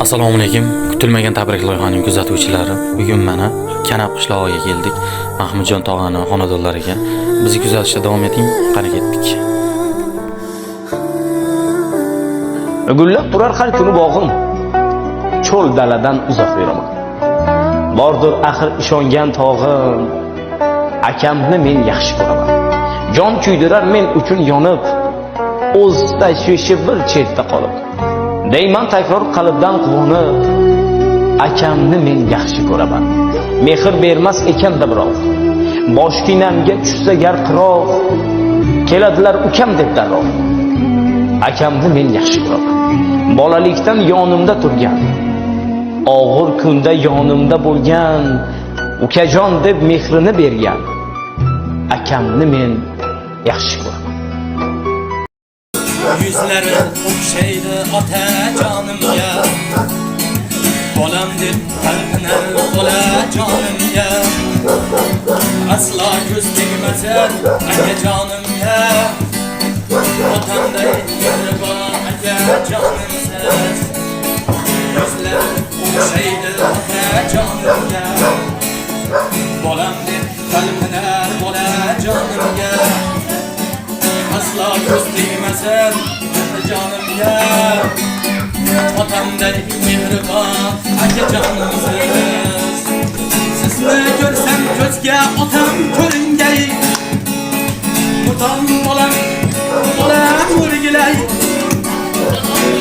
Assalomu alaykum. Kutilmagan tabrik loyihaning kuzatuvchilari. Bugun mana Kanab qishlog'iga keldik. Mahmudjon tog'ani xonadonlariga. Bizni kuzatishda davom eting. Qani ketdik. Gullab turar har kuni bog'im. Cho'l daladan uzoq yuraman. Bordir axir ishongan tog'im. Akamni men yaxshi ko'raman. Jon kuydirar men uchun yonib, o'z tashvishi bir chetda qolib. Deyman takror qalbdan quvonib, akamni men yaxshi ko'raman. Mehr bermas ekanda biroq, bosh kinamga tushsa gar qiroq, keladilar ukam deb darrov. Akamni men yaxshi ko'raman. Bolalikdan yonimda turgan, og'ir kunda yonimda bo'lgan, ukajon deb mehrini bergan, akamni men yaxshi ko'raman. Yüzleri okşaydı ota canımga, bolam deb qalbini ola canımga, asla ko'z tegmasin aka canımga, otamday mehribon aka canimsiz. Yüzleri okşaydı ota canımga, bolam deb qalbini ola canımga, asla ko'z tegmasin canimga, otamday mehribon aka canimsiz. Sizni ko'rsam ko'zga otam ko'ringay, otam bolam o'rgilay.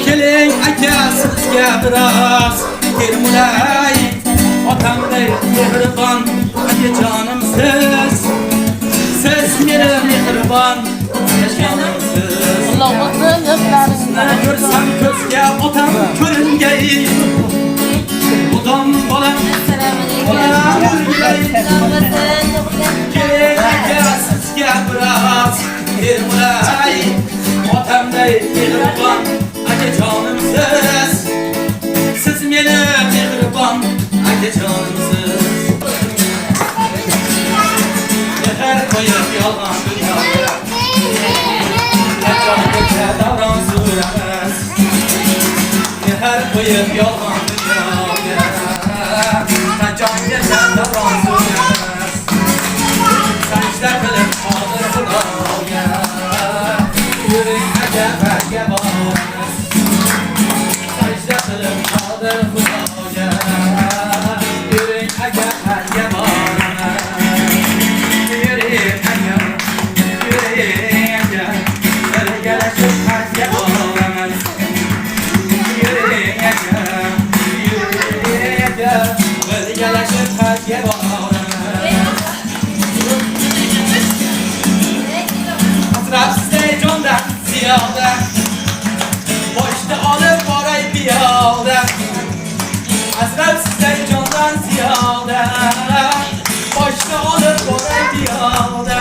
Keling aka sizga biroz termulay, otamday mehribon aka canimsiz. Siz meni mehribon Sizni ko'rsam ko'zga otam ko'ringay, otam bolam o'rgilay. Keling aka sizga biroz termulay, otamday mehribon aka jonimsiz. Siz meni mehribon aka jonimsiz. Mehr qo'yib yolg'on dunyoga, davron suramiz. Mehr qo'yib yolg'on dunyoga, qachongacha davron suramiz. Sajda qilib qodir xudoga, yuring aka barga boramiz. Sajda qilib qodir xudoga, yuring aka barga boramiz. Yuring aka, yuring aka, birgalashib hajga boramiz. Yuring aka, birgalashib hajga boramiz. Atrofsizday jondan ziyoda, boshda olib boray piyoda. Atrofsizday jondan ziyoda, boshda olib boray piyoda.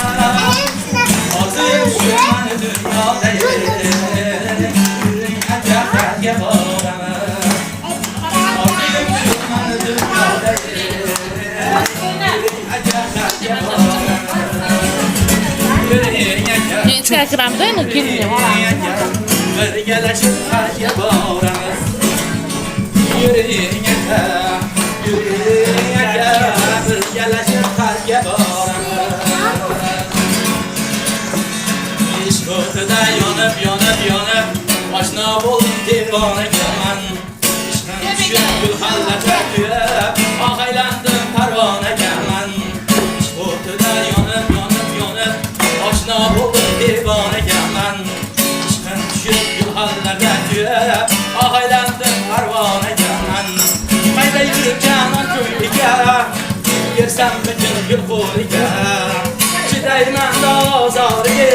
Hozir shu mani dunyoda, yuring aka hajga boramiz. Hozir shu mani dunyoda, yuring aka hajga boramiz. Yuring aka, Instagram'da yine girmiyor. birgalashib hajga boramiz. Yuring aka, birgalashib hajga boramiz. Ishq o'tida yonib, oshno bo'ldim devonaman. Ishqim tushib gulxanlarga kuyib, og'aylandim parvonaman. Ishq o'tida yonib, oshno bo'ldim devonaman. Ishqim tushib gulxanlarga kuyib, og'aylandim parvonaman. Mayda yurib janon ko'yliga, yersam butun gul qo'liga. Chidayman dozoriga,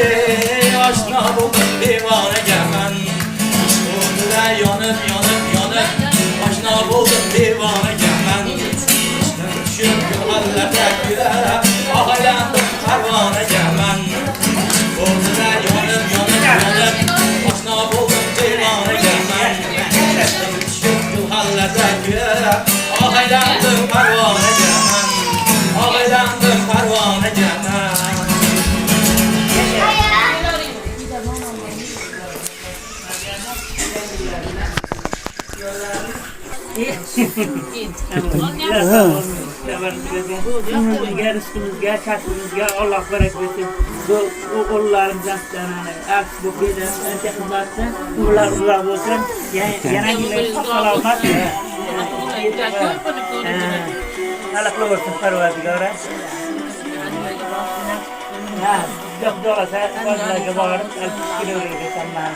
oshno bo'ldim devonaman. Ishq o'tida yonib, oshno bo'ldim devonaman. Ishqim tushib gulxanlarga kuyib, og'aylandim parvonaman. Ishq o'tida yonib, oshno bo'ldim devonaman. Ishqim tushib gulxanlarga kuyib, og'aylandim parvonaman. Og'aylandim parvonaman. Ömrümüzge, rızkımızga, kasbımızga Allah bereket versin. Bu oğullarımızdan aks bu birden önce hizmetli. Uğurlar uzak olsun. Yana yine sağlamak. Halaklı olsun Parvardigara. Yok dolasa bazılarga bağırıp kilolarga sanmaz.